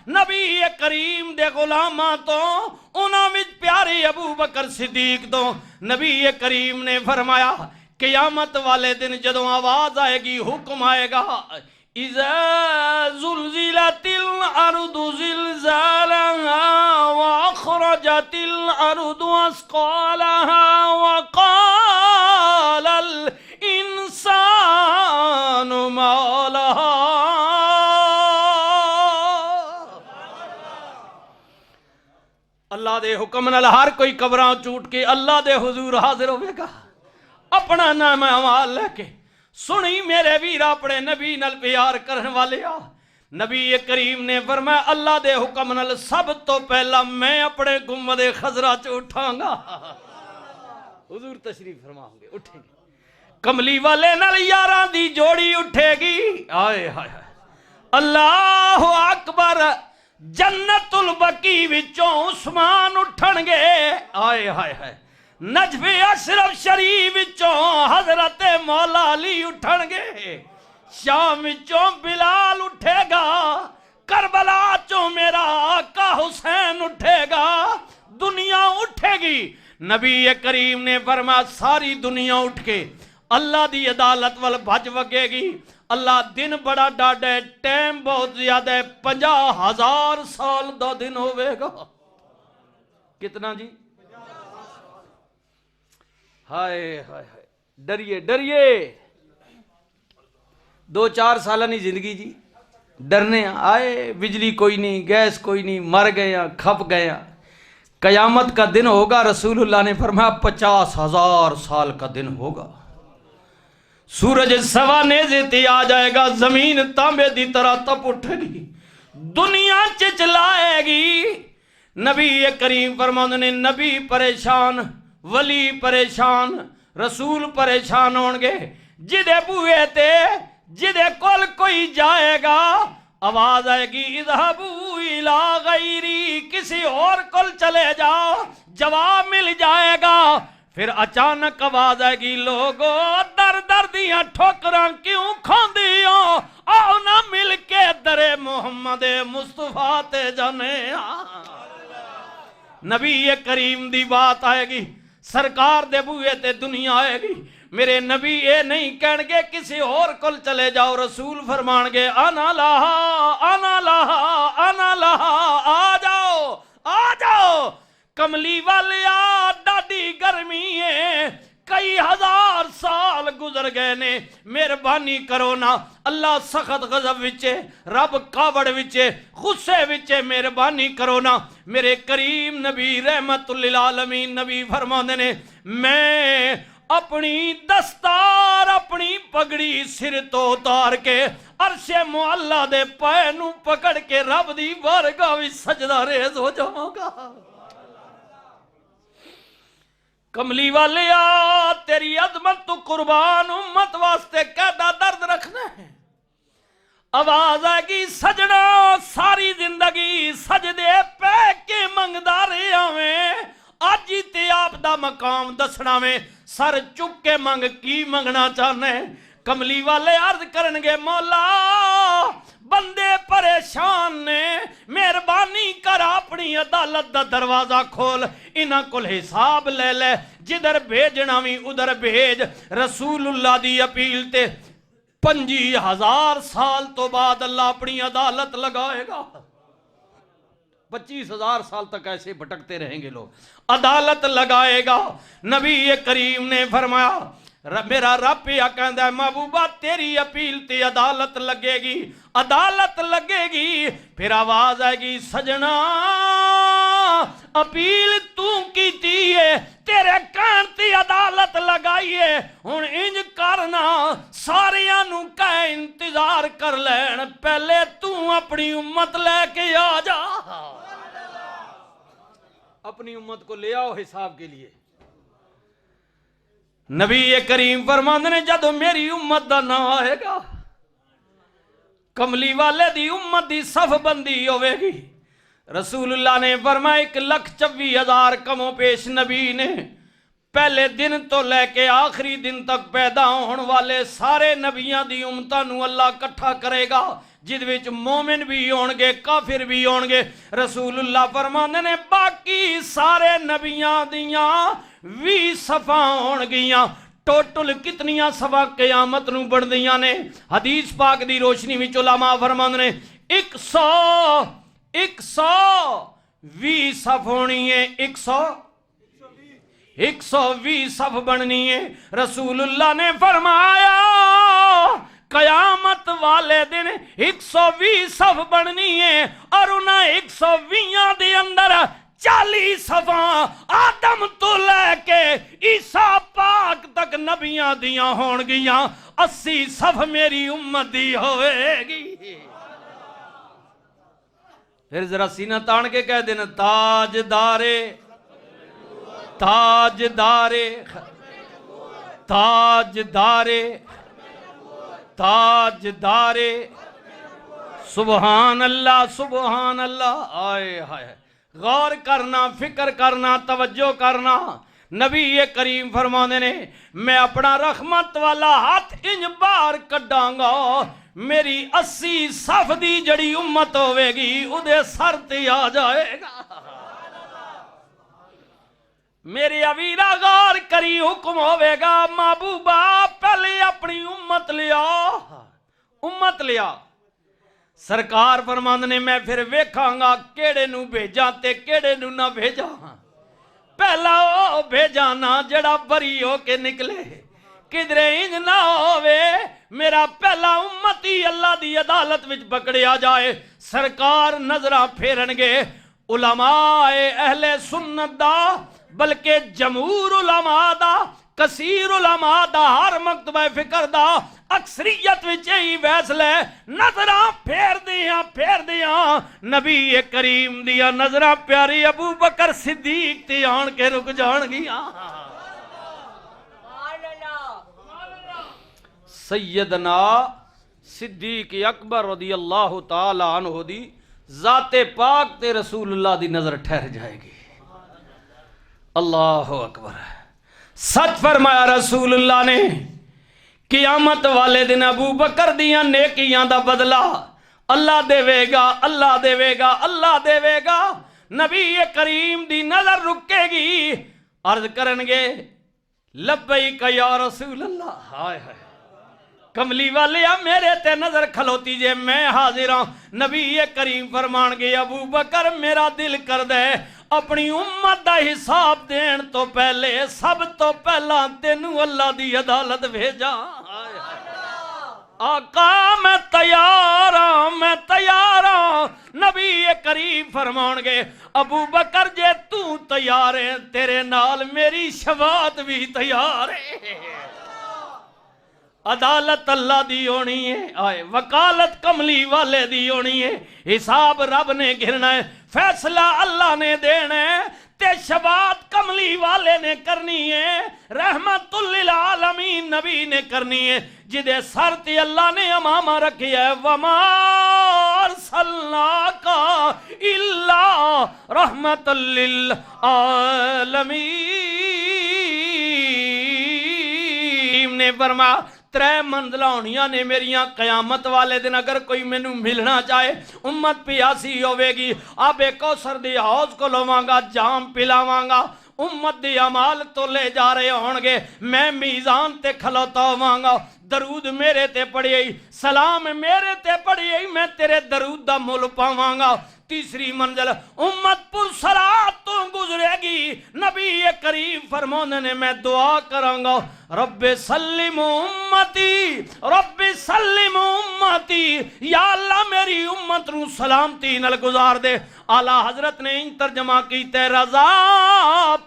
نبی کریم دے غلاماں تو انہاں وچ پیارے ابو بکر صدیق تو نبی کریم نے فرمایا قیامت والے دن جدوں آواز آئے گی، حکم آئے گا، اذا زلزلت الارض زلزالها واخرجت الارض اثقالها وقال الانسان ما لها۔ اللہ دے حکم نال ہر کوئی قبراں چوٹ کے اللہ دے حضور حاضر ہوئے گا اپنا نام اعمال لے کے۔ سنی میرے ویر اپنے نبی نال پیار کرن والے آ، نبی کریم نے فرمایا اللہ دے حکم نال سب تو پہلا میں اپنے گنبد خضرا چ اٹھاں گا۔ حضور تشریف فرماؤں گے، اٹھیں گے، کملی والے نال یاراں دی جوڑی اٹھے گی۔ آئے ہائے اللہ اکبر، جنت البقیع وچوں عثمان اٹھن گے۔ آئے ہائے ہائے، نجف اشرف شریف وچوں حضرت مولا علی اٹھن گے، شام وچوں بلال اٹھے گا، کربلا چوں میرا آقا حسین اٹھے گا، دنیا اٹھے گی۔ نبی کریم نے فرمایا ساری دنیا اٹھ کے اللہ دی عدالت وال بھج وگے گی۔ اللہ دن بڑا ڈاڈا ہے، ٹائم بہت زیادہ ہے، 50,000 سال دا دن ہوئے گا۔ کتنا جی؟ ہائے ہائے ہائے، ڈریے ڈریے، 2-4 سالہ نہیں زندگی جی، ڈرنے آئے، بجلی کوئی نہیں، گیس کوئی نہیں، مر گئے ہیں، کھپ گئے ہیں۔ قیامت کا دن ہوگا، رسول اللہ نے فرمایا 50,000 سال کا دن ہوگا۔ سورج سوا نیزے تے آ جائے گا، زمین تانبے دی طرح تپ اٹھے گی، دنیا چچلائے گی۔ نبی کریم فرماتے نے نبی پریشان، ولی پریشان، رسول پریشان ہون گے، جدے بوئے تے جدے کول کوئی جائے گا آواز آئے گی اذهبوا الى غیری، کسی اور کول چلے جاؤ، جواب مل جائے گا۔ پھر اچانک آواز آئے گی لوگو در در دیاں ٹھوکراں کیوں کھاندی ہو، آؤ نہ مل کے در محمد مصطفیٰ تے جانے۔ نبی کریم دی بات آئے گی، سرکار دے بوئے تے دنیا آئے گی، میرے نبی اے نہیں کہن گے کسی اور کل چلے جاؤ، رسول فرمان گے انا لہا انا لہا انا لہا، آ جاؤ آ جاؤ۔ کملی والیا ڈاڈی گرمی ہے، کئی ہزار سال گزر گئے نے، مہربانی کرو نا، اللہ سخت غضب وچے، رب کاوڑ وچے، غصے وچے، مہربانی کرو نا۔ میرے کریم نبی رحمت للعالمین نبی فرماندے نے میں اپنی دستار اپنی پگڑی سر تو اتار کے عرش معلا دے پائے نو پکڑ کے رب دی بارگاہ وچ سجدہ ریز ہو جاواں گا۔ کملی والے آ تیری عظمت تو قربان امت واسطے کیدا درد رکھنا ہے۔ آواز آئے گی سجنا ساری زندگی سجدے پہ کے منگدا رہیا میں، اج ہی تے آپ دا مقام دسنا میں، سر چک کے منگ کی منگنا چاہنے۔ کملی والے عرض کرنگے مولا بندے پریشان نے، مہربانی کر اپنی عدالت دا دروازہ کھول، انہاں کل حساب لے لے، جدھر بھیجنا بھی ادھر بھیج۔ رسول اللہ دی اپیل تے 25,000 سال تو بعد اللہ اپنی عدالت لگائے گا۔ 25,000 سال تک ایسے بھٹکتے رہیں گے لوگ، عدالت لگائے گا۔ نبی کریم نے فرمایا میرا رب یہ کہندا ہے محبوبہ تیری اپیل تے عدالت لگے گی، عدالت لگے گی۔ پھر آواز آئے گی سجنا اپیل تو کیتی ہے، تیرے کہن تے عدالت لگائی ہے، ہن انج کرنا ساریاں نو کہہ انتظار کر لین، پہلے تو اپنی امت لے کے آ جا۔ اپنی امت کو لے آؤ حساب کے لیے۔ نبی کریم فرماندے نے جدو میری امت دا نہ آئے گا، کملی والے دی امت دی صف بندی ہوئے گی۔ رسول اللہ نے فرمایا 1,24,000 کم و پیش نبی نے پہلے دن تو لے کے آخری دن تک پیدا ہونے والے سارے نبیاں دی امتاں نو اللہ کٹھا کرے گا، جد وچ مومن بھی ہون گے کافر بھی ہون گے۔ رسول اللہ فرماندے نے باقی سارے نبیاں دیاں 20 صفاں ہون گیاں۔ ٹوٹل کتنیاں صفاں قیامت نو بندیاں نے؟ حدیث پاک دی روشنی وچ علماء فرماندے نے 120 صف ہونی ہے، 120 صف بننی ہے۔ رسول اللہ نے فرمایا قیامت والے دن 120 صف بننی ہے، اور انہاں 120 دے اندر 40 صفاں آدم تو لے کے عیسیٰ پاک تک نبیاں دیاں ہون گیاں، 80 صف میری امت دی ہوئے گی۔ پھر ذرا سینہ تان کے کہہ دینا تاجدارے تاجدارے تاجدارے تاجدارے سبحان اللہ سبحان اللہ۔ آئے ہائے، غور کرنا، فکر کرنا، توجہ کرنا۔ نبی کریم فرمانے نے میں اپنا رحمت والا ہاتھ انج باہر کڈاں گا، میری 80 صف دی جڑی امت ہوئے گی ادھے سر تے آ جائے گا۔ میری اویرا غور کری، حکم ہوئے گا محبوبہ پہلے اپنی امت لیا، امت لیا۔ سرکار فرماندے نے میں پھر ویکھاں گا کیڑے نو بھیجاں تے کیڑے نو نہ بھیجاں۔ پہلا او بھیجانا جڑا بری ہو کے نکلے، کدرے انج نہ ہوئے میرا پہلا امتی اللہ دی عدالت وچ پکڑیا جائے۔ سرکار نظرہ پھیرن گے علماء اہل سنت دا، بلکہ جمہور علماء دا، کثیر علماء دا، ہر مکتبہ فکر دا اکثریت وچ ہی فیصلے نظراں پھیر دیاں نبی کریم دیا نظراں پیاری ابو بکر صدیق تے آن کے رک جان گیاں۔ سیدنا صدیق اکبر رضی اللہ تعالی عنہ دی ذات پاک تے رسول اللہ دی نظر ٹھہر جائے گی۔ اللہ اکبر۔ سچ فرمایا رسول اللہ نے، قیامت والے دن ابو بکر دیاں نیکیاں دا بدلہ اللہ دے گا، اللہ دے گا، اللہ دے گا۔ نبی کریم دی نظر رکے گی، عرض کرن گے لبیک یا رسول اللہ۔ ہائے ہائے، کملی والیا میرے تے نظر کھلوتی جے میں حاضر ہوں۔ نبی کریم فرمان گے ابو بکر میرا دل کر دے اپنی امت دا حساب دین تو پہلے سب تو پہلا تینوں اللہ دی عدالت بھیجا۔ آقا میں تیار ہوں۔ نبی کریم فرمان گے ابو بکر جے تو تیار ہے تیرے نال میری شفاعت بھی تیار ہے۔ عدالت اللہ دی ہونی ہے، آئے وکالت کملی والے دی ہونی ہے، حساب رب نے گھرنا ہے، فیصلہ اللہ نے دینا ہے، تے شفاعت کملی والے نے کرنی ہے، رحمت للعالمین نبی نے کرنی ہے، جدے سر تے اللہ نے امامہ رکھی ہے وَمَا أَرْسَلْنَاكَ إِلَّا رَحْمَةً لِلْعَالَمِينَ نے فرمایا 3 منزلہ ہونیاں نے میریاں قیامت والے دن، اگر کوئی مینوں ملنا چاہے امت پیاسی ہوئے گی، آبے کوثر دی حوض کو لواں گا، جام پلاواں گا، امت دی عمال تو لے جا رہے ہون گے، میں میزان تے کھلوتا ہواں گا، درود میرے تے پڑھیئی، سلام میرے تے پڑھیئی، میں تیرے درود دا مول پاواں گا۔ تیسری منزل امت پرسرات تو گزرے گی، نبی کریم فرمانے نے میں دعا کروں گا رب سلم امتی، رب سلم امتی، یا اللہ میری امت رو سلامتی نل گزار دے۔ اعلیٰ حضرت نے ان ترجمہ کیتے رضا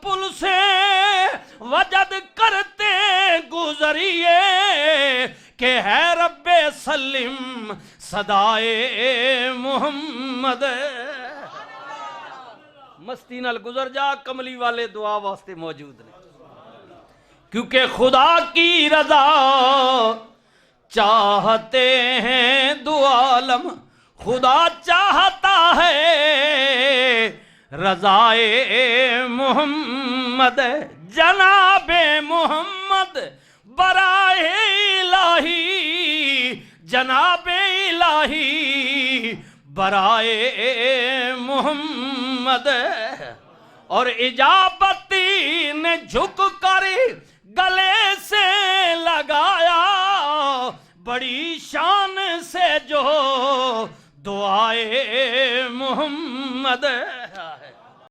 پل سے وجد کرتے گزریے کہ ہے رب سلم صدائے محمد۔ مستی نال گزر جا، کملی والے دعا واسطے موجود نے، کیونکہ خدا کی رضا چاہتے ہیں دو عالم، خدا چاہتا ہے رضائے محمد، جناب محمد برائے الہی، جناب الہی برائے محمد، اور اجابتی نے جھک کر گلے سے لگایا، بڑی شان سے جو دعائے محمد